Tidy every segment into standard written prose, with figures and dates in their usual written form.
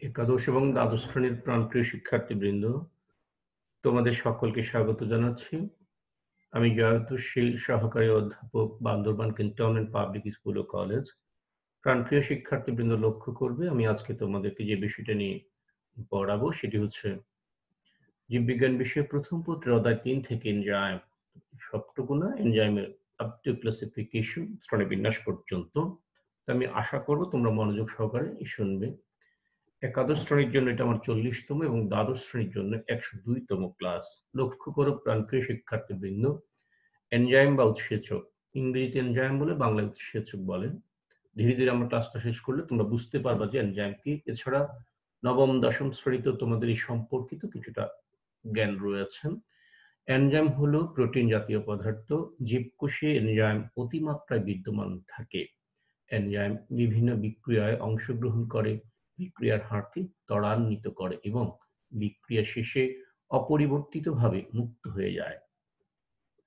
একাদশ এবং দ্বাদশ শ্রেণীর প্রাণপ্রিয় শিক্ষার্থীবৃন্দ, তোমাদের সকলকে স্বাগত জানাচ্ছি। আমি জয়তুশীল, সহকারী অধ্যাপক, বান্দরবান ক্যান্টনমেন্ট পাবলিক স্কুল ও কলেজ। প্রাণপ্রিয় শিক্ষার্থীবৃন্দ, লক্ষ্য করবে আমি আজকে তোমাদেরকে যে বিষয়টা নিয়ে পড়াবো সেটি হচ্ছে জীববিজ্ঞান বিষয়ে প্রথম পত্রের অধ্যায় 3 থেকে এনজাইম, সবটুকু না, এনজাইমের আপ টু ক্লাসিফিকেশন শ্রেণীবিন্যাস পর্যন্ত। তো আমি আশা করব তোমরা মনোযোগ সহকারে শুনবে। একাদশ শ্রেণীর জন্য এটা আমার 40তম এবং দ্বাদশ শ্রেণীর জন্য 102তম ক্লাস। লক্ষ্য করো প্রাণপ্রিয় শিক্ষার্থীবৃন্দ, এনজাইম বা উৎসেচক, ইংরেজিতে এনজাইম বলে, বাংলায় উৎসেচক বলে। ধীরে ধীরে আমরা ক্লাসটা শেষ করলে তোমরা বুঝতে পারবা যে এনজাইম কি। এছাড়া নবম দশম শ্রেণীতে তোমাদের এই সম্পর্কিত কিছুটা জ্ঞান রয়েছে। এনজাইম হলো প্রোটিন জাতীয় পদার্থ। জীবকোষে এনজাইম অতিমাত্রায় বিদ্যমান থাকে। এনজাইম বিভিন্ন বিক্রিয়ায় অংশগ্রহণ করে, বিক্রিয়ার হারকে ত্বরান্বিত করে এবং বিক্রিয়া শেষে অপরিবর্তিতভাবে মুক্ত হয়ে যায়।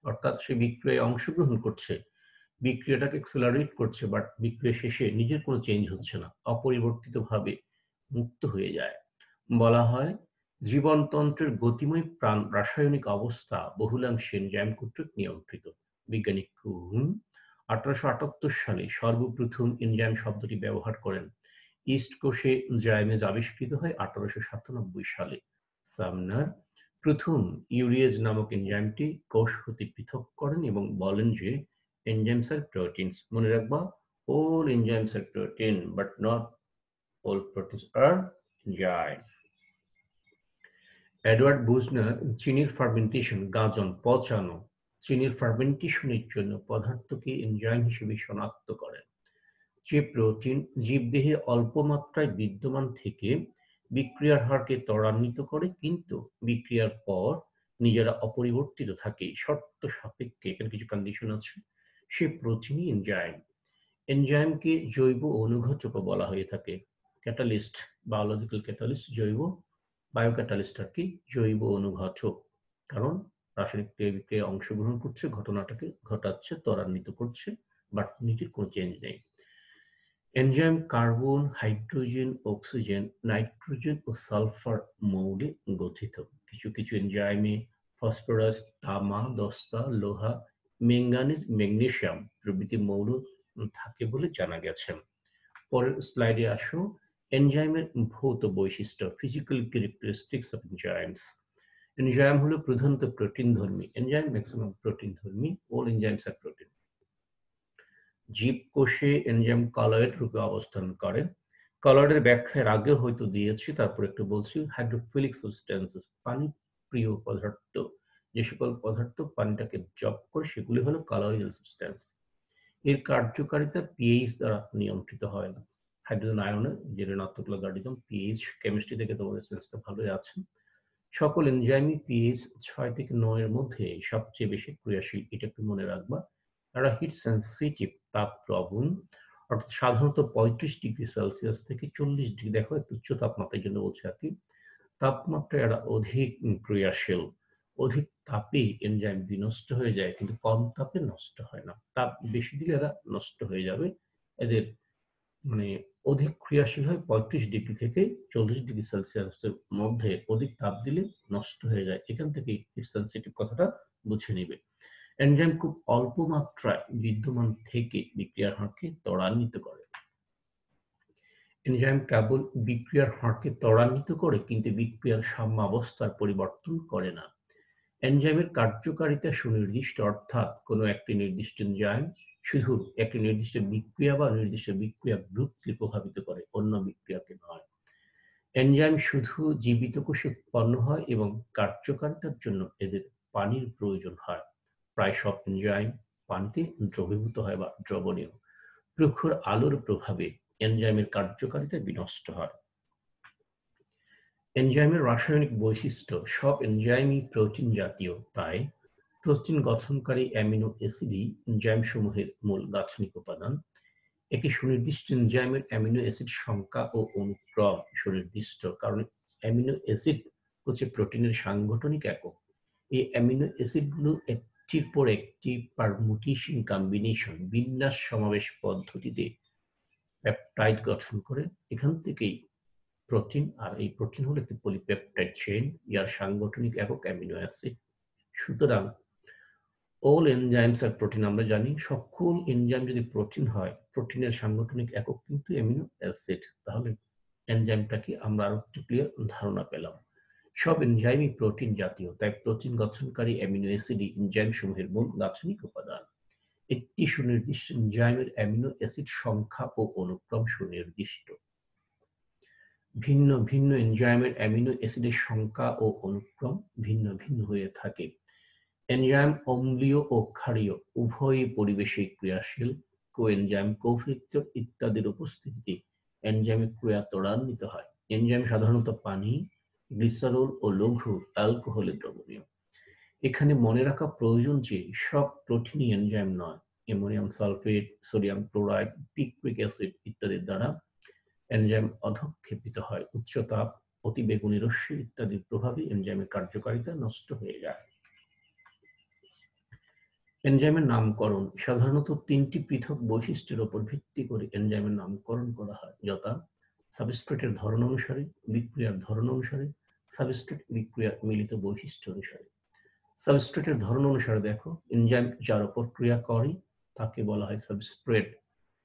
অর্থাৎ সে বিক্রিয়ায় অংশগ্রহণ করছে, বিক্রিয়াটাকে অ্যাক্সেলারেট করছে, বাট বিক্রিয়া শেষে নিজের কোনো চেঞ্জ হচ্ছে না, অপরিবর্তিতভাবে মুক্ত হয়ে যায়। বলা হয় জীবনতন্ত্রের গতিময় প্রাণ রাসায়নিক অবস্থা বহুলাংশে এনজাইম কর্তৃক নিয়ন্ত্রিত। বিজ্ঞানী কুহন 1878 সালে সর্বপ্রথম এনজাইম শব্দটি ব্যবহার করেন। ইস্ট কোষে জাইমেজ আবিষ্কৃত হয় 1897 সালে। সামনার প্রথম ইউরিয়েজ নামক এনজাইমটি কোষ হতে পৃথক করেন এবং বলেন যে এনজাইমস আর প্রোটিনস। মনে রাখবা, all enzymes are protein but not all proteins are enzyme। Edward Buchner চিনির ফার্মেন্টেশন, গাঁজন পচানো, চিনির ফার্মেন্টেশনের জন্য পদার্থকে এনজাইম হিসেবে শনাক্ত করেন। যে প্রোটিন জীবদেহে অল্প মাত্রায় বিদ্যমান থেকে বিক্রিয়ার হারকে ত্বরান্বিত করে কিন্তু বিক্রিয়ার পর নিজেরা অপরিবর্তিত থাকে শর্ত সাপেক্ষে, এখানে কিছু কন্ডিশন আছে, সে প্রোটিনই এনজাইম। এনজাইমকে জৈব অনুঘটকও বলা হয়ে থাকে। ক্যাটালিস্ট, বায়োলজিক্যাল ক্যাটালিস্ট, জৈব বায়োক্যাটালিস্ট আর কি, জৈব অনুঘটক। কারণ রাসায়নিক বিক্রিয়ায় অংশগ্রহণ করছে, ঘটনাটাকে ঘটাচ্ছে, ত্বরান্বিত করছে, বাট নিজের কোনো চেঞ্জ নেই। Enzyme carbon, hydrogen, oxygen, nitrogen ও সালফার মৌলে গঠিত। কিছু কিছু এনজাইমে ফসফরাস, তামা, দস্তা, লোহা, ম্যাঙ্গানিজ, ম্যাগনেসিয়াম প্রভৃতি মৌল থাকে বলে জানা গেছে। পরের স্লাইডে আসো। এনজাইমের ভৌত বৈশিষ্ট্য, physical characteristics of enzymes. Enzyme হলো প্রধানত প্রোটিন ধর্মী। এনজাইম ম্যাক্সিমাম প্রোটিন ধর্মী। অল এনজাইমস আর প্রোটিন। জীবকোষে এনজাইম কলয়েড রূপে অবস্থান করে। কলয়েডের ব্যাখ্যার আগেও হয়তো দিয়েছি, তারপর একটু বলছি। হাইড্রোফিলিক সাবস্টেন্সেস, পানি প্রিয় পদার্থ, যে সকল পদার্থ পানিটাকে জব করে সেগুলি হলো কলয়েডাল সাবস্টেন্স। এর কার্যকারিতা পিএইচ দ্বারা নিয়ন্ত্রিত হয়। হাইড্রোজেন আয়নের যে ঋণাত্মক লগারিদম পিএইচ, কেমিস্ট্রি থেকে তোমাদের সেন্সটা ভালোই আছে। সকল এনজাইমই পিএইচ 6 থেকে 9 এর মধ্যে সবচেয়ে বেশি ক্রিয়াশীল, এটা একটু মনে রাখবা। তারা হিট সেন্সিটিভ, তাপ প্রবণ, অর্থাৎ সাধারণত 35°C থেকে 40°, দেখো একটু উচ্চ তাপমাত্রার জন্য বলছে আর কি, তাপমাত্রায় এরা অধিক ক্রিয়াশীল। অধিক তাপে এনজাইম বিনষ্ট হয়ে যায়, কিন্তু কম তাপে নষ্ট হয় না। তাপ বেশি দিলে এরা নষ্ট হয়ে যাবে। এদের মানে অধিক ক্রিয়াশীল হয় 35° থেকে 40°C মধ্যে। অধিক তাপ দিলে নষ্ট হয়ে যায়। এখান থেকে হিট সেন্সিটিভ কথাটা বুঝে নিবে। এনজাইম খুব অল্প মাত্রায় বিদ্যমান থেকে বিক্রিয়ার হারকে ত্বরান্বিত করে। এনজাইম কেবল বিক্রিয়ার হারকে ত্বরান্বিত করে, কিন্তু বিক্রিয়ার সাম্যাবস্থার পরিবর্তন করে না। এনজাইমের কার্যকারিতা সুনির্দিষ্ট, অর্থাৎ কোনো একটি নির্দিষ্ট এনজাইম শুধু একটি নির্দিষ্ট বিক্রিয়া বা নির্দিষ্ট বিক্রিয়া গ্রুপকে প্রভাবিত করে, অন্য বিক্রিয়াকে নয়। এনজাইম শুধু জীবিত কোষে উৎপন্ন হয় এবং কার্যকারিতার জন্য এদের পানির প্রয়োজন হয়। প্রায় সব এনজাইম পানিতে দ্রবীভূত হয় বা দ্রবণীয়। প্রখর আলোর প্রভাবে এনজাইমের কার্যকারিতা বিনষ্ট হয়। এনজাইমের রাসায়নিক বৈশিষ্ট্য, সব এনজাইমই প্রোটিন জাতীয়, তাই প্রোটিন গঠনকারী অ্যামিনো অ্যাসিডই এনজাইম সমূহের মূল গাঠনিক উপাদান। একটি সুনির্দিষ্ট এনজাইমের অ্যামিনো অ্যাসিড সংখ্যা ও অনুক্রম সুনির্দিষ্ট, কারণ অ্যামিনো অ্যাসিড হচ্ছে প্রোটিনের সাংগঠনিক একক। এই অ্যামিনো অ্যাসিডগুলো একটির পর একটি পারমুটেশন, কম্বিনেশন, বিন্যাস সমাবেশ পদ্ধতিতে পেপটাইড গঠন করে। এখান থেকেই প্রোটিন, আর এই প্রোটিন হলো একটি পলিপেপটাইড চেইন, যার সাংগঠনিক একক অ্যামিনো অ্যাসিড। সুতরাং অল এনজাইমস আর প্রোটিন, আমরা জানি সকল এনজাইম যদি প্রোটিন হয়, প্রোটিনের সাংগঠনিক একক কিন্তু অ্যামিনো অ্যাসিড। তাহলে এনজাইমটা কি আমরা আরো একটু ক্লিয়ার ধারণা পেলাম। সব এনজাইমই প্রোটিন জাতীয়, তাই প্রোটিন গঠনকারী অ্যামিনো অ্যাসিডই এনজাইম সমূহের মূল গাঠনিক উপাদান। একটি সুনির্দিষ্ট এনজাইমের অ্যামিনো অ্যাসিড সংখ্যা ও অনুক্রম সুনির্দিষ্ট। ভিন্ন ভিন্ন এনজাইমের অ্যামিনো অ্যাসিডের সংখ্যা ও অনুক্রম ভিন্ন ভিন্ন হয়ে থাকে। এনজাইম অম্লীয় ও ক্ষারীয় উভয়ই পরিবেশে ক্রিয়াশীল। কোএনজাইম, কোফ্যাক্টর ইত্যাদির উপস্থিতিতে এনজাইমের ক্রিয়া ত্বরান্বিত হয়। এনজাইম সাধারণত পানি, গ্লিসারল ও লঘু অ্যালকোহলে দ্রবণীয়। এখানে মনে রাখা প্রয়োজন যে সব প্রোটিনই এনজাইম নয়। Ammonium sulphate, sodium chloride, picric acid ইত্যাদির দ্বারা এনজাইম অধঃক্ষেপিত হয়। উচ্চ তাপ, অতিবেগুনি রশ্মি ইত্যাদির প্রভাবে এনজাইমের কার্যকারিতা নষ্ট হয়ে যায়। এনজাইমের নামকরণ সাধারণত তিনটি পৃথক বৈশিষ্ট্যের উপর ভিত্তি করে এনজাইমের নামকরণ করা হয়, যথা সাবস্ট্রেটের ধরন অনুসারে, বিক্রিয়ার ধরন অনুসারে, সাবস্ট্রেট বিক্রিয়ার মিলিত বৈশিষ্ট্য অনুসারে। সাবস্ট্রেটের ধরন অনুসারে দেখো, এনজাইম যার উপর ক্রিয়া করে তাকে বলা হয় সাবস্ট্রেট।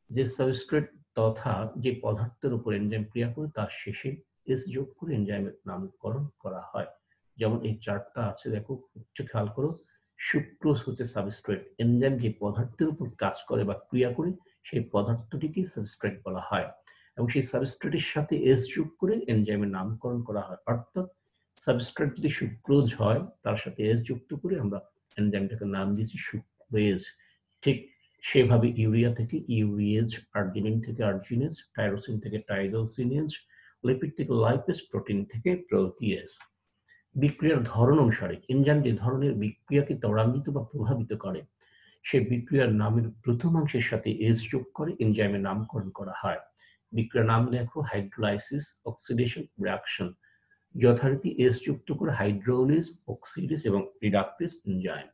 যে সাবস্ট্রেট তথা যে পদার্থের উপর এনজাইম ক্রিয়া করে তার শেষে এস যোগ করে এনজাইমের নামকরণ করা হয়। যেমন এই চার্টটা আছে, দেখো একটু খেয়াল করো। সুক্রোজ হচ্ছে সাবস্ট্রেট। এনজাইম যে পদার্থের উপর কাজ করে বা ক্রিয়া করে সেই পদার্থটিকে সাবস্ট্রেট বলা হয়, এবং সেই সাবস্ট্রেটের সাথে এস যোগ করে এনজাইমের নামকরণ করা হয়। অর্থাৎ সাবস্ট্রেট যদি সুক্রোজ হয়, তার সাথে এস যুক্ত করে আমরা এনজাইমটাকে নাম দিয়েছি সুক্রেজ। ঠিক সেভাবে ইউরিয়া থেকে ইউরিয়েজ, আর্জিনিন থেকে আর্জিনেজ, টাইরোসিন থেকে টাইরোসিনেজ, লিপিড থেকে লাইপেজ, প্রোটিন থেকে প্রোটিয়েজ। বিক্রিয়ার ধরন অনুসারে এনজাইম যে ধরনের বিক্রিয়াকে ত্বরান্বিত বা প্রভাবিত করে, সেই বিক্রিয়ার নামের প্রথমাংশের সাথে এস যোগ করে এনজাইমের নামকরণ করা হয়। বিক্রিয়ার নাম দেখো, হাইড্রোলাইসিস, অক্সিডেশন, রিঅ্যাকশন। যথারীতি এস যুক্ত করে হাইড্রোলিস, অক্সিডেজ এবং রিডাকটেজ এনজাইম।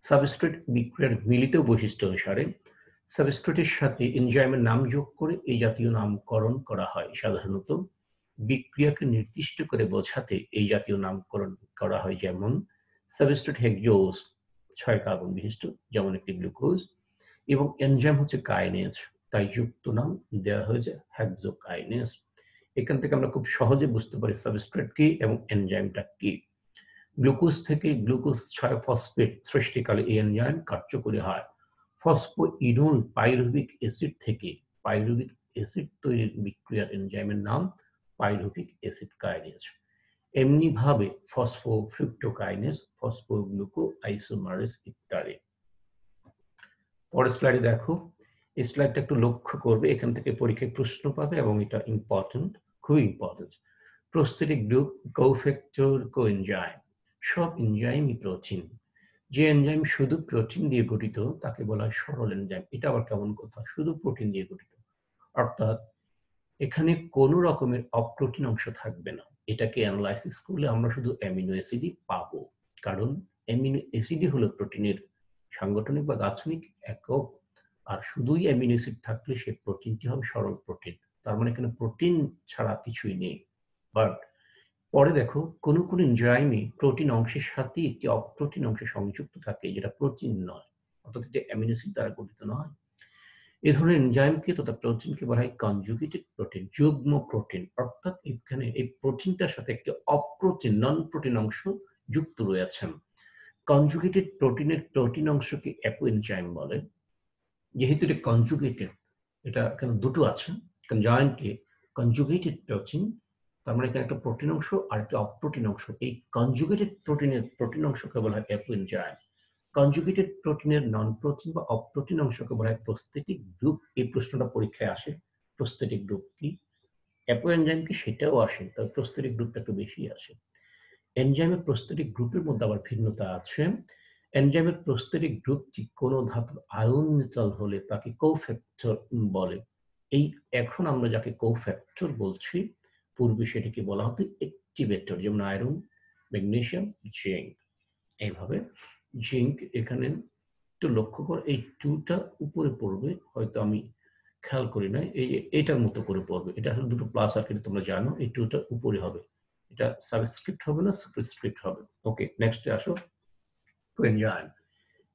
সাবস্ট্রেট বিক্রিয়ার মিলিত বৈশিষ্ট্য অনুসারে সাবস্ট্রেটের সাথে এনজাইমের নাম যোগ করে এই জাতীয় নামকরণ করা হয়। সাধারণত বিক্রিয়াকে নির্দিষ্ট করে বোঝাতে এই জাতীয় নামকরণ করা হয়, যেমন সাবস্ট্রেট হেক্সোজ, 6 কার্বন বিশিষ্ট, যেমন একটি গ্লুকোজ, এবং এনজাইম হচ্ছে কাইনেজ, তাই যুক্ত নাম দেওয়া হয়েছে হেক্সোকাইনেজ। এখান থেকে আমরা খুব সহজে বুঝতে পারি সাবস্ট্রেট কি এবং এনজাইমটা কি। গ্লুকোজ থেকে গ্লুকোজ 6 ফসফেট সৃষ্টিকালে এই এনজাইম কার্যকরী হয়। ফসফোইনোল পাইরুভিক অ্যাসিড থেকে পাইরুভিক অ্যাসিড তৈরির বিক্রিয়ার এনজাইমের নাম পাইরুভিক অ্যাসিড কাইনেজ। এমনি ভাবে ফসফোফ্রুক্টোকাইনেজ, ফসফোগ্লুকো আইসোমারেজ ইত্যাদি। পরের স্লাইডে দেখো, এই স্লাইডটা একটু লক্ষ্য করবে, এখান থেকে পরীক্ষায় প্রশ্ন পাবে এবং এটা ইম্পর্টেন্ট, খুবই important. Prosthetic group, cofactor, coenzyme. সব এনজাইমই প্রোটিন। যে এনজাইম শুধু প্রোটিন দিয়ে গঠিত তাকে বলা হয় সরল এনজাইম। এটা আবার কেমন কথা, শুধু প্রোটিন দিয়ে গঠিত, অর্থাৎ এখানে কোনো রকমের অপ্রোটিন অংশ থাকবে না। এটাকে অ্যানালাইসিস করলে আমরা শুধু অ্যামিনো অ্যাসিডই পাবো, কারণ অ্যামিনো অ্যাসিডই হলো প্রোটিনের সাংগঠনিক বা গাঠনিক একক। আর শুধুই অ্যামিনো অ্যাসিড থাকলে সে প্রোটিনটি হবে সরল প্রোটিন। তার মানে এখানে প্রোটিন ছাড়া কিছুই নেই। বাট পরে দেখো, কোনো কোনো এনজাইমে প্রোটিন অংশের সাথে একটি অপ্রোটিন অংশ সংযুক্ত থাকে, যেটা প্রোটিন নয়, অর্থাৎ এটা অ্যামিনো অ্যাসিড দ্বারা গঠিত নয়। এই ধরনের এনজাইমকে তথা প্রোটিনকে বলা হয় কনজুগেটেড প্রোটিন, যুগ্ম প্রোটিন। অর্থাৎ এখানে এই প্রোটিনটার সাথে একটি অপ্রোটিন, নন প্রোটিন অংশ যুক্ত রয়েছে। কনজুগেটেড প্রোটিনের প্রোটিন অংশকে অ্যাপোএনজাইম বলে। যেহেতু এটা কনজুগেটেড, এটা এখানে দুটো আছে, কনজয়েন্টলি কনজুগেটেড প্রোটিন, তার মানে এখানে একটা প্রোটিন অংশ আর একটা অপ্রোটিন অংশ। এই কনজুগেটেড প্রোটিনের প্রোটিন অংশকে বলা হয় অ্যাপোএনজাইম। কনজুগেটেড প্রোটিনের নন প্রোটিন বা অপ্রোটিন অংশকে বলা হয় প্রস্থেটিক গ্রুপ। এই প্রশ্নটা পরীক্ষায় আসে, প্রস্থেটিক গ্রুপ কি? অ্যাপোএনজাইম কি, সেটাও আসে, তবে প্রস্থেটিক গ্রুপটা একটু বেশি আসে। এনজাইমের প্রস্থেটিক গ্রুপের মধ্যে আবার ভিন্নতা আছে। এনজাইমের প্রস্থেটিক গ্রুপটি কোনো ধাতুর আয়ন নিচল হলে তাকে কোফ্যাক্টর বলে। এখন আমরা যাকে কোফ্যাক্টর বলছি, পূর্বে সেটাকে বলা হতো অ্যাক্টিভেটর, যেমন আয়রন, ম্যাগনেসিয়াম, জিঙ্ক। এইভাবে জিঙ্ক এখানে একটু লক্ষ্য কর, এই 2টা উপরে পড়বে, হয়তো আমি খেয়াল করি না, এই যে এটার মতো করে পড়বে। এটা আসলে দুটো প্লাস আর কিন্তু তোমরা জানো, এই টুটা উপরে হবে। এটা সাবস্ক্রিপ্ট হবে না সুপারস্ক্রিপ্ট হবে। ওকে, নেক্সটে আসো। কোএনজাইম।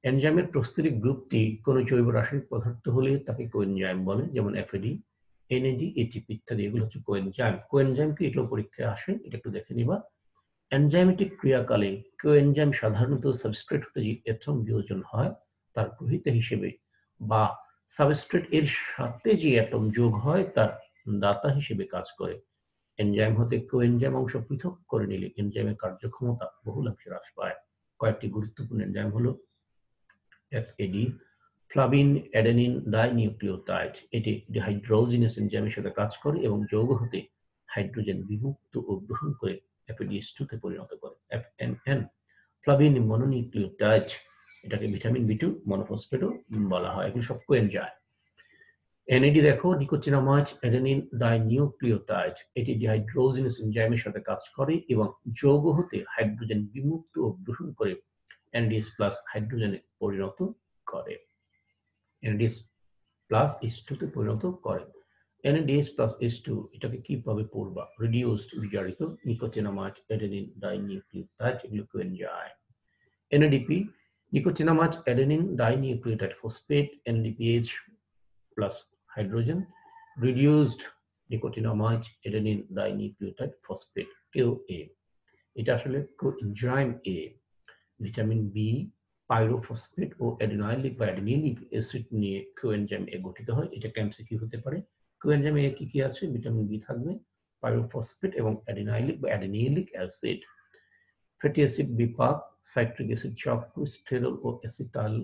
এনজাইমের প্রস্তুতিক গ্রুপটি কোনো জৈব রাসায়নিক পদার্থ হলে তাকে কোএনজাইম বলে, যেমন এফএডি, এনএডি, এটিপি ইত্যাদি। এগুলো হচ্ছে কোএনজাইম। কোএনজাইম কি, এটাও পরীক্ষায় আসে, এটা একটু দেখে নিবা। এনজাইমেটিক ক্রিয়াকালে কোএনজাইম সাধারণত সাবস্ট্রেট হতে যে অ্যাটম বিয়োজন হয় তার গ্রহীতা হিসেবে বা সাবস্ট্রেট এর সাথে যে অ্যাটম যোগ হয় তার দাতা হিসেবে কাজ করে। এনজাইম হতে কোএনজাইম অংশ পৃথক করে নিলে এনজাইমের কার্যক্ষমতা বহুলাংশে হ্রাস পায়। কয়েকটি গুরুত্বপূর্ণ এনজাইম হলো এফএডি, ফ্লাভিন অ্যাডেনিন ডাইনিউক্লিওটাইড। এটি ডিহাইড্রোজিনেস এনজাইমের সাথে কাজ করে এবং যৌগ হতে হাইড্রোজেন বিমুক্ত ও গ্রহণ করে FADH2 তে পরিণত করে। FNN, ফ্লাভিন মনোনিউক্লিওটাইড, এটাকে ভিটামিন বি2 মনোফসফেটও বলা হয়। এগুলো সব কোএনজাইম। NAD দেখো, নিকোটিনামাইড অ্যাডেনিন ডাইনিউক্লিওটাইড। এটি ডিহাইড্রোজিনেস এনজাইমের সাথে কাজ করে এবং যৌগ হতে হাইড্রোজেন বিমুক্ত ও গ্রহণ করে NADH+ হাইড্রোজেনে পরিণত করে। NADH+ H2 তে পরিণত করে। NADH+ H2 এটাকে কিভাবে পড়বা? রিডিউসড বিজারিত নিকোটিনামাইড অ্যাডেনিন ডাইনিউক্লিওটাইড, এগুলো coenzyme. NADP, nicotinamide adenine dinucleotide phosphate, NADPH+ hydrogen, reduced nicotinamide adenine dinucleotide phosphate, KOA। এটা আসলে coenzyme A। Vitamin B, pyrophosphate ও অ্যাডেনাইলিক বা অ্যাডেনিলিক অ্যাসিড নিয়ে কোএনজাইম এ গঠিত হয়। এটা এমসিকিউ হতে পারে। কোএনজাইম এ কি কি আছে? ভিটামিন বি থাকবে, পাইরোফসফেট এবং অ্যাডেনাইলিক বা অ্যাডেনিলিক অ্যাসিড। ফ্যাটি অ্যাসিড বিপাক, সাইট্রিক অ্যাসিড চক্র, স্টেরল ও অ্যাসিটাইল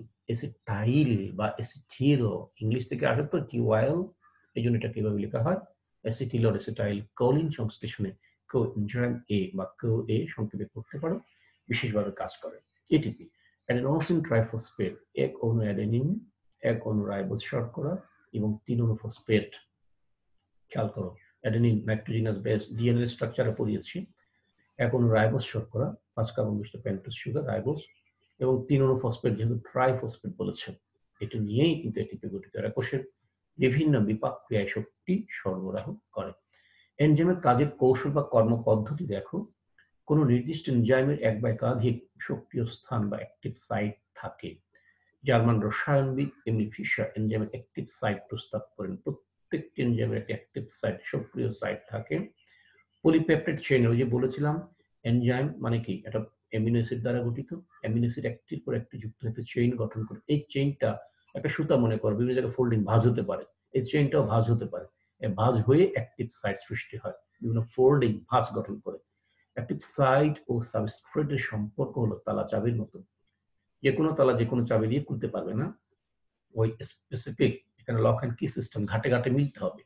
বা অ্যাসিটিল, ইংলিশ থেকে আসে তো টিওয়াইল, এই জন্য এটা কিভাবে লেখা হয়? অ্যাসিটিল ও অ্যাসিটাইল কোলিন সংশ্লেষণে কোএনজাইম এ বা কোএ সংক্ষেপে পড়তে পারো, বিশেষভাবে কাজ করে। এটিপি, অ্যাডেনোসিন ট্রাইফসফেট, এক অণু অ্যাডেনিন, এক অণু রাইবোজ শর্করা এবং 3 অণু ফসফেট। খেয়াল করো, অ্যাডেনিন নাইট্রোজিনাস বেস, ডিএনএ স্ট্রাকচারে পড়িয়েছি। এক অণু রাইবোজ শর্করা, 5 কার্বন বিশিষ্ট পেন্টোজ সুগার রাইবোজ, এবং 3 অণু ফসফেট, যেহেতু ট্রাইফসফেট বলেছে, এটা নিয়েই কিন্তু এটিপি গঠিত। এরা কোষের বিভিন্ন বিপাক ক্রিয়ায় শক্তি সরবরাহ করে। এনজাইমের কাজের কৌশল বা কর্মপদ্ধতি দেখো। কোনো নির্দিষ্ট এনজাইমের এক বা একাধিক সক্রিয় স্থান বা অ্যাক্টিভ সাইট থাকে। জার্মান রসায়নবিদ এমিলি ফিশার এনজাইমের অ্যাক্টিভ সাইট প্রস্তাব করেন। প্রত্যেকটি এনজাইমের একটা অ্যাক্টিভ সাইট, সক্রিয় সাইট থাকে। পলিপেপটাইড চেইন, ওই যে বলেছিলাম এনজাইম মানে কি, এটা অ্যামিনো অ্যাসিড দ্বারা গঠিত। অ্যামিনো অ্যাসিড একটির পর একটি যুক্ত হয়ে চেইন গঠন করে। এই চেইনটা একটা সুতা মনে করো, বিভিন্ন জায়গায় ফোল্ডিং ভাঁজ হতে পারে, এই চেইনটাও ভাঁজ হতে পারে। ভাঁজ হয়ে অ্যাক্টিভ সাইট সৃষ্টি হয়, বিভিন্ন ফোল্ডিং ভাঁজ গঠন করে। অ্যাক্টিভ সাইট ও সাবস্ট্রেটের সম্পর্ক হলো তালা চাবির মতো। যে কোনো তালা যে কোনো চাবি দিয়ে খুলতে পারবে না, ওই স্পেসিফিক এখানে লক অ্যান্ড কি সিস্টেম ঘাটে ঘাটে মিলতে হবে।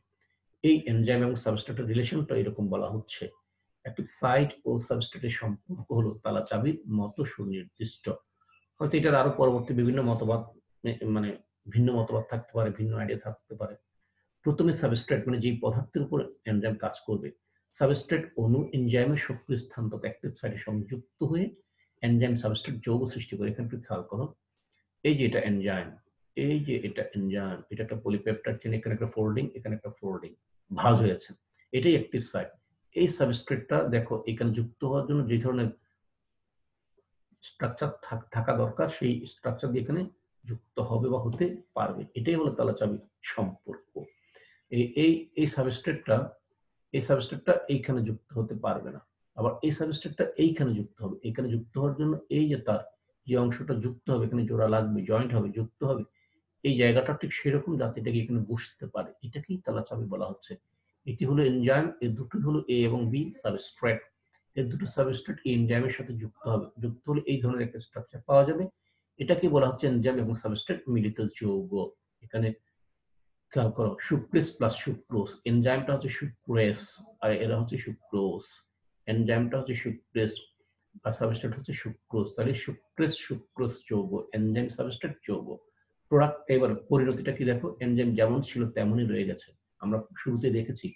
এই এনজাইম এবং সাবস্ট্রেটের রিলেশনটা এরকম বলা হচ্ছে। অ্যাক্টিভ সাইট ও সাবস্ট্রেটের সম্পর্ক হলো তালা চাবির মতো সুনির্দিষ্ট। হয়তো এটার আরো পরবর্তী বিভিন্ন মতবাদ, মানে ভিন্ন মতবাদ থাকতে পারে, ভিন্ন আইডিয়া থাকতে পারে। প্রথমে সাবস্ট্রেট মানে যেই পদার্থের উপর এনজাইম কাজ করবে, সাবস্ট্রেট অণু এনজাইমের সক্রিয় স্থান তথা অ্যাক্টিভ সাইটে সংযুক্ত হয়ে এনজাইম সাবস্ট্রেট যৌগ সৃষ্টি করে। এখানে একটু খেয়াল করো, এই যে এটা এনজাইম, এই যে এটা এনজাইম, এটা একটা পলিপেপটাইড চেইন, এখানে একটা ফোল্ডিং, এখানে একটা ফোল্ডিং, ভাঁজ হয়েছে, এটাই অ্যাক্টিভ সাইট। এই সাবস্ট্রেটটা দেখো এখানে যুক্ত হওয়ার জন্য যে ধরনের স্ট্রাকচার থাকা দরকার, সেই স্ট্রাকচার দিয়ে এখানে যুক্ত হবে বা হতে পারবে। এটাই হলো তালা চাবি সম্পর্ক। এই সাবস্ট্রেটটা এইখানে যুক্ত হতে পারবে না, আবার এই সাবস্ট্রেটটা এইখানে যুক্ত হবে। এখানে যুক্ত হওয়ার জন্য এই যে তার যে অংশটা যুক্ত হবে, এখানে জোড়া লাগবে, জয়েন্ট হবে, যুক্ত হবে, এই জায়গাটা ঠিক সেরকম যাতে এটাকে এখানে বসতে পারে, এটাকেই তালা চাবি বলা হচ্ছে। এটি হলো এনজাইম, এর দুটো হলো এ এবং বি সাবস্ট্রেট। এর দুটো সাবস্ট্রেট এই এনজাইমের সাথে যুক্ত হবে, যুক্ত হলে এই ধরনের একটা স্ট্রাকচার পাওয়া যাবে। এটাকে বলা হচ্ছে এনজাইম এবং সাবস্ট্রেট মিলিত যৌগ। এখানে খেয়াল করো, সুক্রেস প্লাস সুক্রোজ, এনজাইমটা হচ্ছে সুক্রেস আর এরা হচ্ছে সুক্রোজ। এনজাইমটা হচ্ছে সুক্রেস আর সাবস্ট্রেট হচ্ছে সুক্রোজ, তাহলে সুক্রেস সুক্রোজ যৌগ, এনজাইম সাবস্ট্রেট যৌগ। প্রোডাক্ট, এবার পরিণতিটা কি দেখো, এনজাইম যেমন ছিল তেমনই রয়ে গেছে। আমরা শুরুতে দেখেছি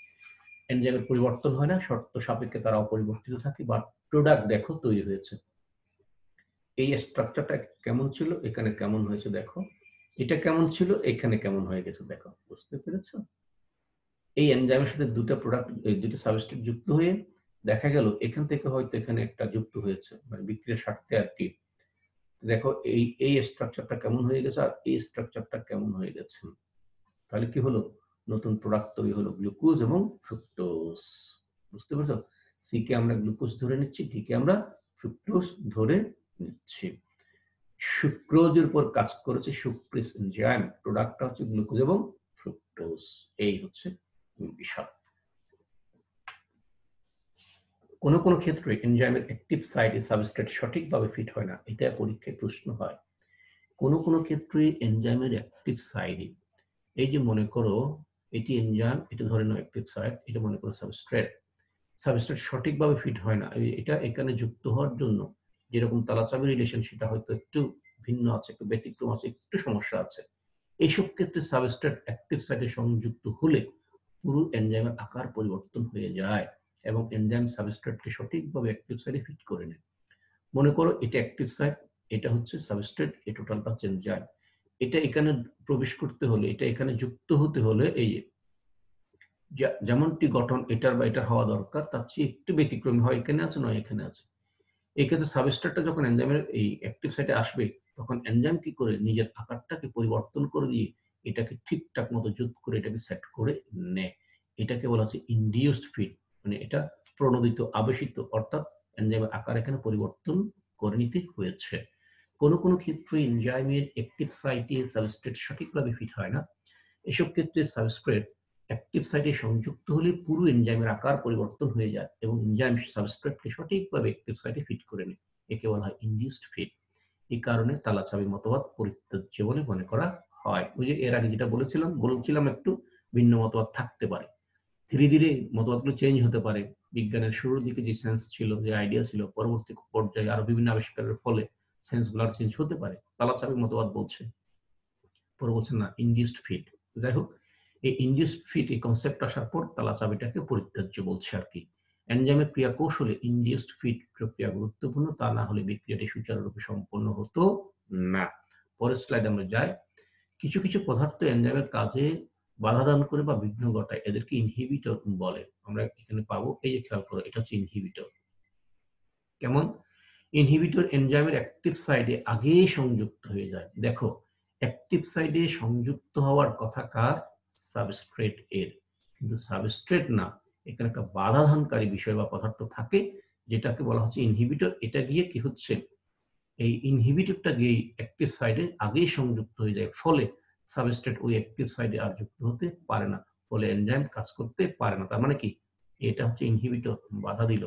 এনজাইমের পরিবর্তন হয় না, শর্ত সাপেক্ষে তারা অপরিবর্তিত থাকে, বাট প্রোডাক্ট দেখো তৈরি হয়েছে। এই স্ট্রাকচারটা কেমন ছিল, এখানে কেমন হয়েছে দেখো। এটা কেমন ছিল, এখানে কেমন হয়ে গেছে দেখো, বুঝতে পেরেছো? এই এনজাইমের সাথে দুটো প্রোডাক্ট, এই দুটো সাবস্ট্রেট যুক্ত হয়ে দেখা গেল এখান থেকে হয়তো এখানে একটা যুক্ত হয়েছে, মানে বিক্রিয়ার স্বার্থে আর কি। দেখো এই স্ট্রাকচারটা কেমন হয়ে গেছে আর এই স্ট্রাকচারটা কেমন হয়ে গেছে। তাহলে কি হলো, নতুন প্রোডাক্ট তৈরি হলো, গ্লুকোজ এবং ফ্রুক্টোজ। বুঝতে পারছো? সি কে আমরা গ্লুকোজ ধরে নিচ্ছি, ডি কে আমরা ফ্রুক্টোজ ধরে নিচ্ছি। সুক্রোজের উপর কাজ করেছে সুক্রেস এনজাইম, প্রোডাক্টটা হচ্ছে গ্লুকোজ এবং ফ্রুক্টোজ। এই হচ্ছে বিষয়। কোনো কোনো ক্ষেত্রে এনজাইমের অ্যাক্টিভ সাইটে সাবস্ট্রেট সঠিকভাবে ফিট হয় না, এটা পরীক্ষায় প্রশ্ন হয়। কোনো কোনো ক্ষেত্রে এনজাইমের অ্যাক্টিভ সাইডে, এই যে মনে করো এটি এনজাইম, এটা ধরে নাও অ্যাক্টিভ সাইট, এটা মনে করো সাবস্ট্রেট। সাবস্ট্রেট সঠিকভাবে ফিট হয় না, এটা এখানে যুক্ত হওয়ার জন্য যেরকম তালাচাবি রিলেশন সেটা হয়তো একটু ভিন্ন আছে, একটু ব্যতিক্রম আছে, একটু সমস্যা আছে। এইসব ক্ষেত্রে সাবস্ট্রেট অ্যাক্টিভ সাইটে সংযুক্ত হলে পুরো এনজাইমের আকার পরিবর্তন হয়ে যায় এবং এনজাইম সাবস্ট্রেটকে সঠিকভাবে অ্যাক্টিভ সাইটে ফিট করে নেয়। মনে করো এটা অ্যাক্টিভ সাইট, এটা হচ্ছে সাবস্ট্রেট, এই টোটালটা হচ্ছে এনজাইম। এটা এখানে প্রবেশ করতে হলে, এটা এখানে যুক্ত হতে হলে এই যেমনটি গঠন এটার বা এটার হওয়া দরকার তার চেয়ে একটু ব্যতিক্রমী হয়, এখানে আছে নয় এখানে আছে। এক্ষেত্রে সাবস্ট্রেটটা যখন এনজাইমের এই অ্যাক্টিভ সাইটে আসবে তখন এনজাইম কি করে নিজের আকারটাকে পরিবর্তন করে দিয়ে এটাকে ঠিকঠাক মতো যুক্ত করে এটাকে সেট করে নেয়। এটাকে বলা হচ্ছে ইনডিউসড ফিট, মানে এটা প্রণোদিত আবেশিত, অর্থাৎ এনজাইমের আকার এখানে পরিবর্তন করে নিতে হয়েছে। কোনো কোনো ক্ষেত্রে এনজাইমের অ্যাক্টিভ সাইটে সাবস্ট্রেট সঠিকভাবে ফিট হয় না। এসব ক্ষেত্রে সাবস্ট্রেট অ্যাক্টিভ সাইটে সংযুক্ত হলে পুরো এনজাইমের আকার পরিবর্তন হয়ে যায় এবং এনজাইম সাবস্ট্রেটকে সঠিকভাবে অ্যাক্টিভ সাইটে ফিট করে নেয়। একে বলা হয় ইনডিউসড ফিট। এই কারণে তালাচাবি মতবাদ পরিত্যাজ্য বলে মনে করা হয়। ওই যে এর আগে যেটা বলছিলাম একটু ভিন্ন মতবাদ থাকতে পারে, ধীরে ধীরে মতবাদগুলো চেঞ্জ হতে পারে। বিজ্ঞানের শুরুর দিকে যে সেন্স ছিল, যে আইডিয়া ছিল, পরবর্তী পর্যায়ে আরো বিভিন্ন আবিষ্কারের ফলে সেন্সগুলো চেঞ্জ হতে পারে। তালাচাবি মতবাদ বলছে, পরে বলছেন না ইনডিউসড ফিট। যাই হোক, এই ইনডিউসড ফিট এই কনসেপ্ট আসার পর তালাচাবিটাকে পরিত্যাজ্য বলছে আর কি। এনজাইমের ক্রিয়া কৌশলে ইনডিউসড ফিট প্রক্রিয়া গুরুত্বপূর্ণ, তা না হলে বিক্রিয়াটি সুচারুরূপে সম্পন্ন হতো না। পরের স্লাইড আমরা যাই। কিছু কিছু পদার্থ এনজাইমের কাজে বাধা দান করে বা বিঘ্ন ঘটায়, এদেরকে ইনহিবিটর বলে। আমরা এখানে পাবো, এই যে খেয়াল করো, এটা হচ্ছে ইনহিবিটর। কেমন? ইনহিবিটর এনজাইমের অ্যাক্টিভ সাইডে আগেই সংযুক্ত হয়ে যায়। দেখো, অ্যাক্টিভ সাইডে সংযুক্ত হওয়ার কথা কার? সাবস্ট্রেট এর, কিন্তু সাবস্ট্রেট না, এখানে একটা বাধাদানকারী বিষয় বা পদার্থ থাকে যেটাকে বলা হচ্ছে ইনহিবিটর। এটা গিয়ে কি হচ্ছে, এই ইনহিবিটরটা গিয়ে অ্যাক্টিভ সাইডে আগেই সংযুক্ত হয়ে যায়, ফলে সাবস্ট্রেট ওই অ্যাক্টিভ সাইডে আর যুক্ত হতে পারে না, ফলে এনজাইম কাজ করতে পারে না। তার মানে কি, এটা হচ্ছে ইনহিবিটর, বাধা দিল,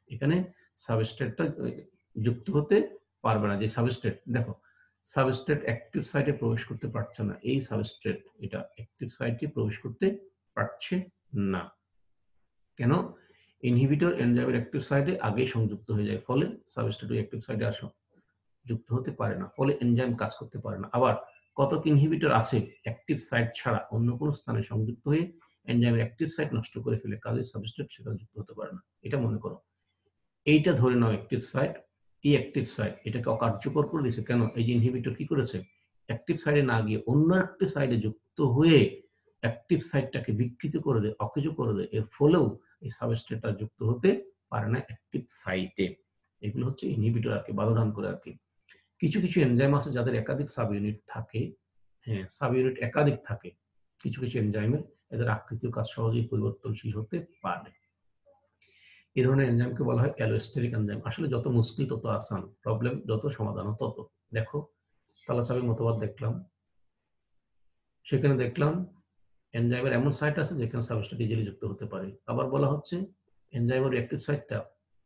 এখানে সাবস্ট্রেটটা যুক্ত হতে পারবে না। যে সাবস্ট্রেট, দেখো সাবস্ট্রেট অ্যাক্টিভ সাইটে প্রবেশ করতে পারছে না, এই সাবস্ট্রেট এটা অ্যাক্টিভ সাইটে প্রবেশ করতে পারছে না। কেন? ইনহিবিটর এনজাইমের অ্যাক্টিভ সাইটে আগেই সংযুক্ত হয়ে যায়, ফলে সাবস্ট্রেট ওই অ্যাক্টিভ সাইটে আর যুক্ত হতে পারে না, ফলে এনজাইম কাজ করতে পারে না। আবার কতক ইনহিবিটর আছে অ্যাক্টিভ সাইট ছাড়া অন্য কোনো স্থানে সংযুক্ত হয়ে এনজাইমের অ্যাক্টিভ সাইট নষ্ট করে ফেলে, কাজে সাবস্ট্রেট সেখানে যুক্ত হতে পারে না। এটা মনে করো, এইটা ধরে নাও অ্যাক্টিভ সাইট, এই অ্যাক্টিভ সাইট এটাকে অকার্যকর করে দিয়েছে। কেন? এই যে ইনহিবিটর কি করেছে, অ্যাক্টিভ সাইডে না গিয়ে অন্য একটি সাইডে যুক্ত হয়ে অ্যাক্টিভ সাইটটাকে বিকৃত করে দেয়, অকেজো করে দেয়। এর ফলেও এই সাবস্ট্রেটটা যুক্ত হতে পারে না অ্যাক্টিভ সাইটে। এগুলো হচ্ছে ইনহিবিটর আর কি, বাধাদান করে আর কি। কিছু কিছু এনজাইম আছে যাদের একাধিক সাব ইউনিট থাকে, হ্যাঁ সাব ইউনিট একাধিক থাকে কিছু কিছু এনজাইমের, এদের আকৃতি ও কাজ সহজেই পরিবর্তনশীল হতে পারে। এই ধরনের এনজাইমকে বলা হয় অ্যালোস্টেরিক এনজাইম। আসলে যত মুশকিল তত আসান, প্রবলেম যত সমাধান তত। দেখো, তালাচাবি মতবাদ দেখলাম, সেখানে দেখলাম এনজাইমের এমন সাইট আছে যেখানে সাবস্ট্রেট ইজিলি যুক্ত হতে পারে। আবার বলা হচ্ছে এনজাইমের অ্যাক্টিভ সাইটটা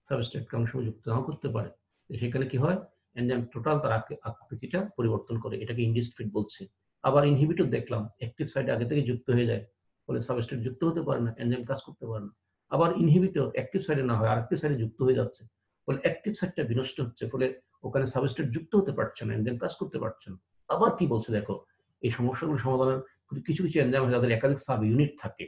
সাবস্ট্রেটকে অনেক সময় যুক্ত নাও করতে পারে। সেখানে কি হয়, এনজাইম টোটাল তার আকৃতিটা পরিবর্তন করে, এটাকে ইনডিউসড ফিট বলছে। আবার ইনহিবিটর দেখলাম অ্যাক্টিভ সাইটে আগে থেকে যুক্ত হয়ে যায়, ফলে সাবস্ট্রেট যুক্ত হতে পারে না, এনজাইম কাজ করতে পারে না। আবার ইনহিবিটর অ্যাক্টিভ সাইটে না হয় আরেকটি সাইটে যুক্ত হয়ে যাচ্ছে, ফলে অ্যাক্টিভ সাইটটা বিনষ্ট হচ্ছে, ফলে ওখানে সাবস্ট্রেট যুক্ত হতে পারছে না, এনজাইম কাজ করতে পারছে না। আবার কি বলছে দেখো, এই সমস্যাগুলো সমাধানের কিছু কিছু এনজাইম আছে যাদের একাধিক সাব ইউনিট থাকে।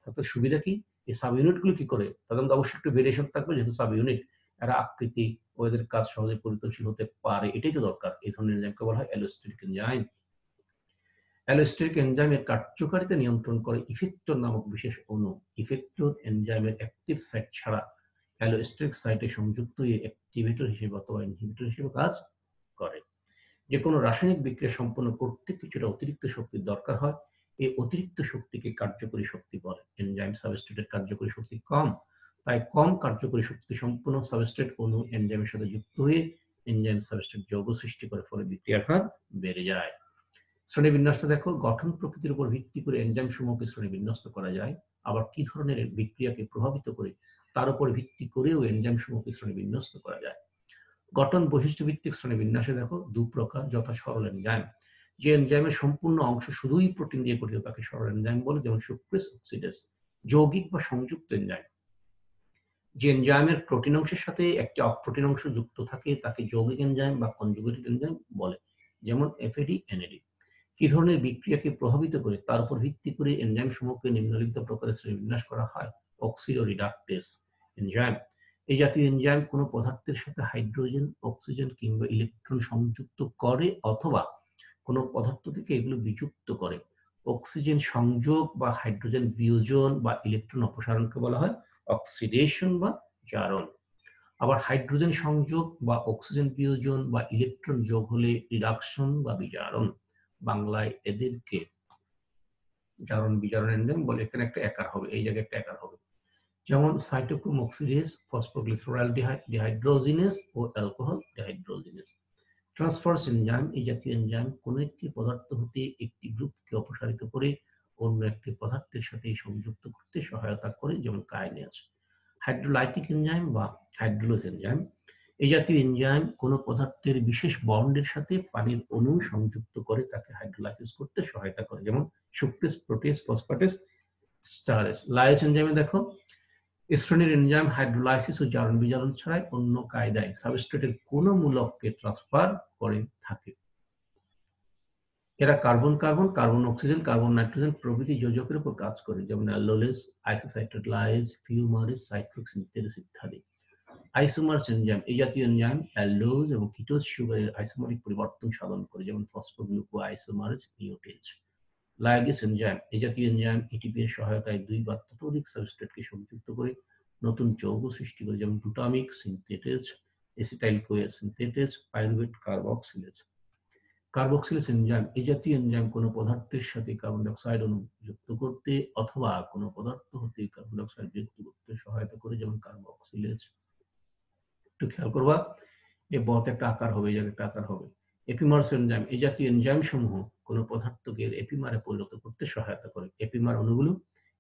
তাতে সুবিধা কি, এই সাব ইউনিট গুলো কি করে, তাদের মধ্যে অবশ্যই একটু ভেরিয়েশন থাকবে, যেহেতু সাব ইউনিট, এরা আকৃতি ও এদের কাজ সহজে পরিবর্তনশীল হতে পারে, এটাই তো দরকার। এই ধরনের এনজাইমকে বলা হয় অ্যালোস্টেরিক এনজাইম। অ্যালোস্টেরিক এনজাইমের কার্যকারিতা নিয়ন্ত্রণ করে ইফেক্টর নামক বিশেষ অণু। ইফেক্টর এনজাইমের অ্যাক্টিভ সাইট ছাড়া অ্যালোস্টেরিক সাইটে সংযুক্ত হয়ে অ্যাক্টিভেটর হিসেবে অথবা ইনহিবিটর হিসেবে কাজ করে। যে কোনো রাসায়নিক বিক্রিয়া সম্পন্ন করতে কিছুটা অতিরিক্ত শক্তির দরকার হয়। এই অতিরিক্ত শক্তিকে কার্যকরী শক্তি বলে। এনজাইম সাবস্ট্রেটের কার্যকরী শক্তি কম, তাই কম কার্যকরী শক্তি সম্পন্ন সাবস্ট্রেট অণু এনজাইমের সাথে যুক্ত হয়ে এনজাইম সাবস্ট্রেট যৌগ সৃষ্টি করে, ফলে বিক্রিয়ার হার বেড়ে যায়। শ্রেণীবিন্যাসটা দেখো, গঠন প্রকৃতির উপর ভিত্তি করে এনজাইম সমূহকে শ্রেণীবিন্যস্ত করা যায়। আবার কি ধরনের বিক্রিয়াকে প্রভাবিত করে তার উপর ভিত্তি করেও এনজাইম সমূহকে শ্রেণীবিন্যস্ত করা যায়। গঠন বৈশিষ্ট্য ভিত্তিক শ্রেণীবিন্যাসে দেখো দু প্রকার, যথা সরল এনজাইম। যে এনজাইমের সম্পূর্ণ অংশ শুধুই প্রোটিন দিয়ে গঠিত তাকে সরল এনজাইম বলে, যেমন সুক্রেস, অক্সিডেজ। যৌগিক বা সংযুক্ত এনজাইম, যে এনজাইমের প্রোটিন অংশের সাথে একটি অপ্রোটিন অংশ যুক্ত থাকে তাকে যৌগিক এনজাইম বা কনজুগেটেড এনজাইম বলে, যেমন এফএডি, এনএডি। কি ধরনের বিক্রিয়াকে প্রভাবিত করে তার উপর ভিত্তি করে এনজাইম সমূহকে নিম্নলিখিত প্রকারে শ্রেণীবিন্যাস করা হয়। অক্সিডো রিডাকটেস এনজাইম, এই জাতীয় এনজাইম কোনো পদার্থের সাথে হাইড্রোজেন, অক্সিজেন কিংবা ইলেকট্রন সংযুক্ত করে অথবা কোনো পদার্থ থেকে এগুলো বিযুক্ত করে। অক্সিজেন সংযোগ বা হাইড্রোজেন বিয়োজন বা ইলেকট্রন অপসারণকে বলা হয় অক্সিডেশন বা জারণ। আবার হাইড্রোজেন সংযোগ বা অক্সিজেন বিয়োজন বা ইলেকট্রন যোগ হলে রিডাকশন বা বিজারণ। বাংলায় এদেরকে জারণ বিজারণ এনজাইম বলে। এখানে একটা একার হবে, এই জায়গায় একটা একার হবে। যেমন সাইটোক্রোম অক্সিডেজ, ফসফোগ্লিসারল ডিহাইড্রোজিনেজ ও অ্যালকোহল ডিহাইড্রোজিনেজ। ট্রান্সফার্স এনজাইম, এই জাতীয় এনজাইম কোনো একটি পদার্থ হতে একটি গ্রুপকে অপসারিত করে অন্য একটি পদার্থের সাথে সংযুক্ত করতে সহায়তা করে, যেমন কাইনেজ। হাইড্রোলাইটিক এনজাইম বা হাইড্রোলোজ এনজাইম, এই জাতীয় এনজাইম কোনো পদার্থের বিশেষ বন্ডের সাথে পানির অণু সংযুক্ত করে তাকে হাইড্রোলাইসিস করতে সহায়তা করে, যেমন সুক্রেজ, প্রোটিয়েজ, ফসফেটেজ, স্টারেজ। লাইস এনজাইমে দেখো, শ্রেণীর এনজাইম হাইড্রোলাইসিস ও জারণ বিজারণ ছাড়াই অন্য কায়দায় সাবস্ট্রেটের কোনো মূলককে ট্রান্সফার করে থাকে। এরা carbon carbon, carbon oxygen, carbon nitrogen প্রভৃতি যোজকের উপর কাজ করে, যেমন অ্যালোলেজ, আইসোসাইটোলাইজ, ফিউমারেজ, সাইক্লোক্সিনথেরেজ ইত্যাদি। আইসোমার্স এনজাইম, এই জাতীয় এনজাইম অ্যালডোজ এবং কিটোজ সুগারের আইসোমারিক পরিবর্তন সাধন করে, যেমন ফসফোগ্লুকো আইসোমারেজ, নিউটেজ। লাইগেস এনজাইম, এই জাতীয় এনজাইম এটিপি এর সহায়তায় দুই বা ততোধিক সাবস্ট্রেটকে সংযুক্ত করে নতুন যৌগ সৃষ্টি করে, যেমন glutamic synthetase, acetyl-CoA synthetase, pyruvate carboxylase. Carboxylase enzyme, এই জাতীয় এনজাইম কোনো পদার্থের সাথে কার্বন ডাই অক্সাইড অণু যুক্ত করতে অথবা কোনো পদার্থ হতে কার্বন ডাই অক্সাইড যুক্ত করতে সহায়তা করে, যেমন কার্বক্সিলেজ। একটু খেয়াল করবা, এই বত একটা আকার হবে, এই জায়গায় একটা আকার হবে। এপিমার্স এনজাইম, এই জাতীয় এনজাইম সমূহ কোনো পদার্থকে এপিমারে পরিণত করতে সহায়তা করে। এপিমার অণুগুলো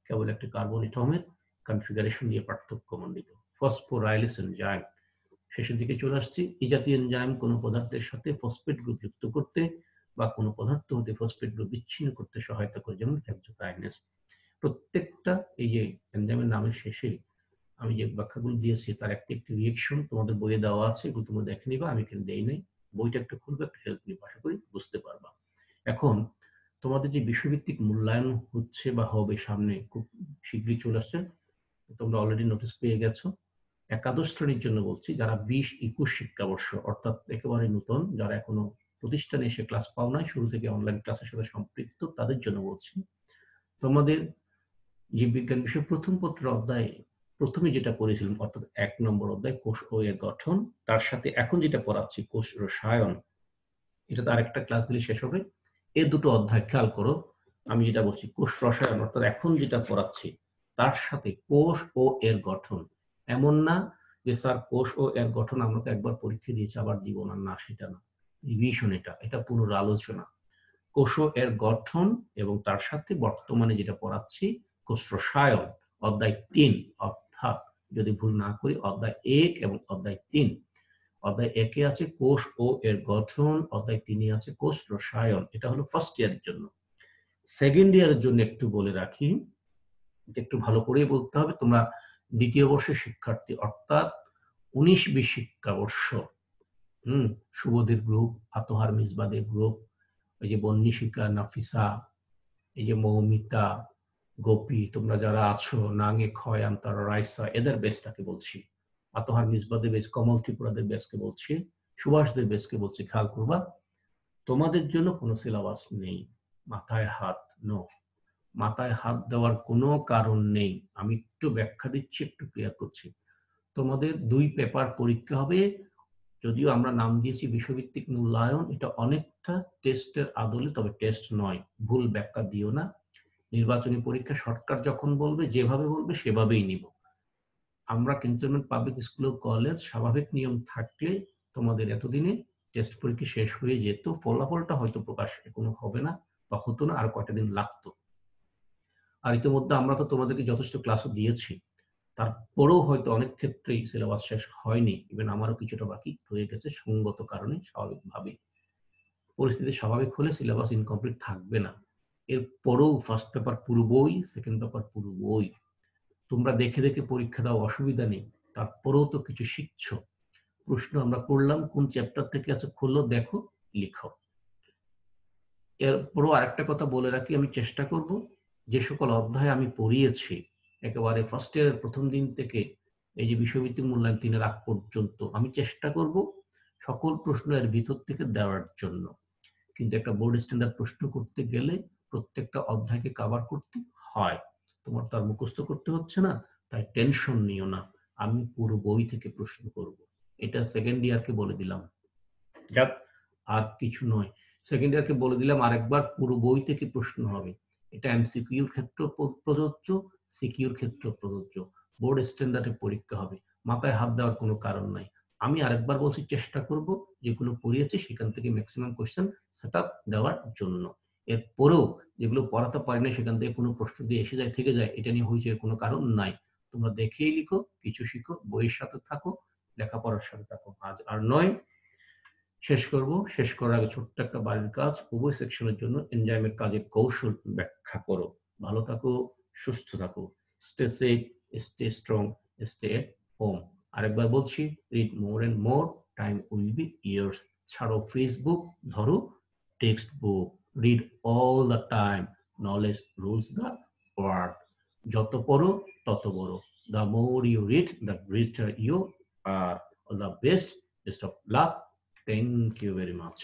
কেবল একটি কার্বন এটমের কনফিগারেশন দিয়ে পার্থক্যমণ্ডিত। ফসফোরাইলেস এনজাইম, শেষের দিকে চলে আসছি। এই জাতীয় এনজাইম কোনো পদার্থের সাথে ফসফেট গ্রুপ যুক্ত করতে বা কোনো পদার্থ হতে ফসফেট গ্রুপ বিচ্ছিন্ন করতে সহায়তা করে, যেমন হেক্সোকাইনেজ। প্রত্যেকটা এই যে এনজাইমের নামের শেষে আমি যে ব্যাখ্যাগুলো দিয়েছি তার একটি একটি রিয়েকশন তোমাদের বইয়ে দেওয়া আছে, এগুলো তোমরা দেখে নিবা, আমি এখানে দেই নাই। বইটা একটু খুলবে, একটু হেল্প নিবে, আশা করি বুঝতে পারবা। এখন তোমাদের যে বিষয়ভিত্তিক মূল্যায়ন হচ্ছে বা হবে সামনে, খুব শীঘ্রই চলে আসছে, তোমরা অলরেডি নোটিস পেয়ে গেছো। একাদশ শ্রেণীর জন্য বলছি, যারা 20-21 শিক্ষাবর্ষ অর্থাৎ একেবারে নতুন, যারা এখনো প্রতিষ্ঠানে এসে ক্লাস পাও নাই, শুরু থেকে অনলাইন ক্লাসের সাথে সম্পৃক্ত, তাদের জন্য বলছি, তোমাদের জীববিজ্ঞান বিষয় প্রথম পত্রের অধ্যায়ে প্রথমে যেটা পড়েছিলাম, অর্থাৎ 1 নম্বর অধ্যায় কোষ ও এর গঠন, তার সাথে এখন যেটা পড়াচ্ছি কোষ রসায়ন, এটা তো আরেকটা ক্লাস দিলে শেষ হবে। এই দুটো অধ্যায় খেয়াল করো, আমি যেটা বলছি কোষ রসায়ন অর্থাৎ এখন যেটা পড়াচ্ছি তার সাথে কোষ ও এর গঠন। এমন না যে স্যার কোষ ও এর গঠন আমরা তো একবার পরীক্ষা দিয়েছি আবার দিব না, না সেটা না, রিভিশন, এটা পুনরালোচনা। কোষ ও এর গঠন এবং তার সাথে বর্তমানে যেটা পড়াচ্ছি কোষ রসায়ন অধ্যায় 3, অর্থাৎ যদি ভুল না করি অধ্যায় 1 এবং অধ্যায় 3। অধ্যায় 1-এ আছে কোষ ও এর গঠন, অধ্যায় 3-এ আছে কোষ রসায়ন। এটা হলো ফার্স্ট ইয়ারের জন্য। সেকেন্ড ইয়ারের জন্য একটু বলে রাখি, একটু ভালো করে বলতে হবে, তোমরা দ্বিতীয় বর্ষের শিক্ষার্থী, অর্থাৎ 19-20 শিক্ষাবর্ষ। শুভদের গ্রুপ, আতহার মিসবাদের গ্রুপ, এই যে বন্নিশিকা, নাফিসা, এই যে মৌমিতা, গোপী, তোমরা যারা আছো, নাঙে, খয়াম, তারা, রাইসা, এদের বেসটাকে বলছি। আতহার মিসবাদের বেস, কমল ত্রিপুরাদের বেসকে বলছি, সুভাষদের বেসকে বলছি। খেয়াল করবা, তোমাদের জন্য কোনো সিলেবাস নেই, মাথায় হাত, নো, মাথায় হাত দেওয়ার কোনো কারণ নেই। আমি একটু ব্যাখ্যা দিচ্ছি, একটু ক্লিয়ার করছি। তোমাদের 2 পেপার পরীক্ষা হবে। যদিও আমরা নাম দিয়েছি বিষয়ভিত্তিক মূল্যায়ন, এটা অনেকটা টেস্টের আদলে, তবে টেস্ট নয়। ভুল ব্যাখ্যা দিও না। নির্বাচনী পরীক্ষা সরকার যখন বলবে, যেভাবে বলবে সেভাবেই নিব। আমরা ক্যান্টনমেন্ট পাবলিক স্কুল ও কলেজ স্বাভাবিক নিয়ম থাকলে তোমাদের এতদিনে টেস্ট পরীক্ষা শেষ হয়ে যেত। ফলাফলটা হয়তো প্রকাশ এখনো হবে না বা হতো না, আর কয়টা দিন লাগতো। আর ইতিমধ্যে আমরা তো তোমাদেরকে যথেষ্ট ক্লাসও দিয়েছি, তারপরেও হয়তো অনেক ক্ষেত্রেই সিলেবাস শেষ হয়নি। ইভেন আমারও কিছুটা বাকি রয়ে গেছে সঙ্গত কারণে, স্বাভাবিকভাবে। পরিস্থিতি স্বাভাবিক হলে সিলেবাস ইনকমপ্লিট থাকবে না। এরপরেও ফার্স্ট পেপার পুরো বই, সেকেন্ড পেপার পুরো বই। তোমরা দেখে দেখে পরীক্ষা দাও, অসুবিধা নেই। তারপরেও তো কিছু শিখছো। প্রশ্ন আমরা করলাম, কোন চ্যাপ্টার থেকে আছে খোলো, দেখো, লিখো। এরপরও আরেকটা কথা বলে রাখি, আমি চেষ্টা করব যে সকল অধ্যায় আমি পড়িয়েছি একেবারে ফার্স্ট ইয়ারের প্রথম দিন থেকে এই যে বিষয়ভিত্তিক মূল্যায়ন 3 এর আগ পর্যন্ত, আমি চেষ্টা করব সকল প্রশ্ন এর ভিতর থেকে দেওয়ার জন্য। কিন্তু একটা বোর্ড স্ট্যান্ডার্ড প্রশ্ন করতে গেলে প্রত্যেকটা অধ্যায়কে কভার করতে হয়। তোমার তার মুখস্থ করতে হচ্ছে না, তাই টেনশন নিও না। আমি পুরো বই থেকে প্রশ্ন করব। এটা সেকেন্ড ইয়ারকে বলে দিলাম। যাক, আর কিছু নয়। সেকেন্ড ইয়ারকে বলে দিলাম, আরেকবার পুরো বই থেকে প্রশ্ন হবে। এটা এমসিকিউর ক্ষেত্রে প্রযোজ্য, সিকিউর ক্ষেত্রে প্রযোজ্য। বোর্ড স্ট্যান্ডার্ডে পরীক্ষা হবে। মাথায় হাত দেওয়ার কোনো কারণ নাই। আমি আরেকবার বলছি, চেষ্টা করব যেগুলো পড়িয়েছি সেখান থেকে ম্যাক্সিমাম কোয়েশ্চেন সেটআপ দেওয়ার জন্য। এরপরেও যেগুলো পড়াতে পারি না সেখান থেকে কোনো প্রশ্ন দিয়ে এসে যায়, থেকে যায়, এটা নিয়ে হইচের কোনো কারণ নাই। তোমরা দেখেই লিখো, কিছু শিখো, বইয়ের সাথে থাকো, লেখাপড়ার সাথে থাকো। আজ আর নয়, শেষ করব। শেষ করার আগে ছোট্ট একটা বাড়ির কাজ, উভয় সেকশনের জন্য এনজাইমের কাজের কৌশল ব্যাখ্যা করো। ভালো থাকো, সুস্থ থাকো। Stay safe, stay strong, stay at home. আরেকবার বলছি, read more and more, time will be yours. ছাড়ো ফেসবুক, ধরো text book. Read all the time, knowledge rules the world. যত পড়ো তত বড়। The more you read, the richer you are. All the best of luck. Thank you very much.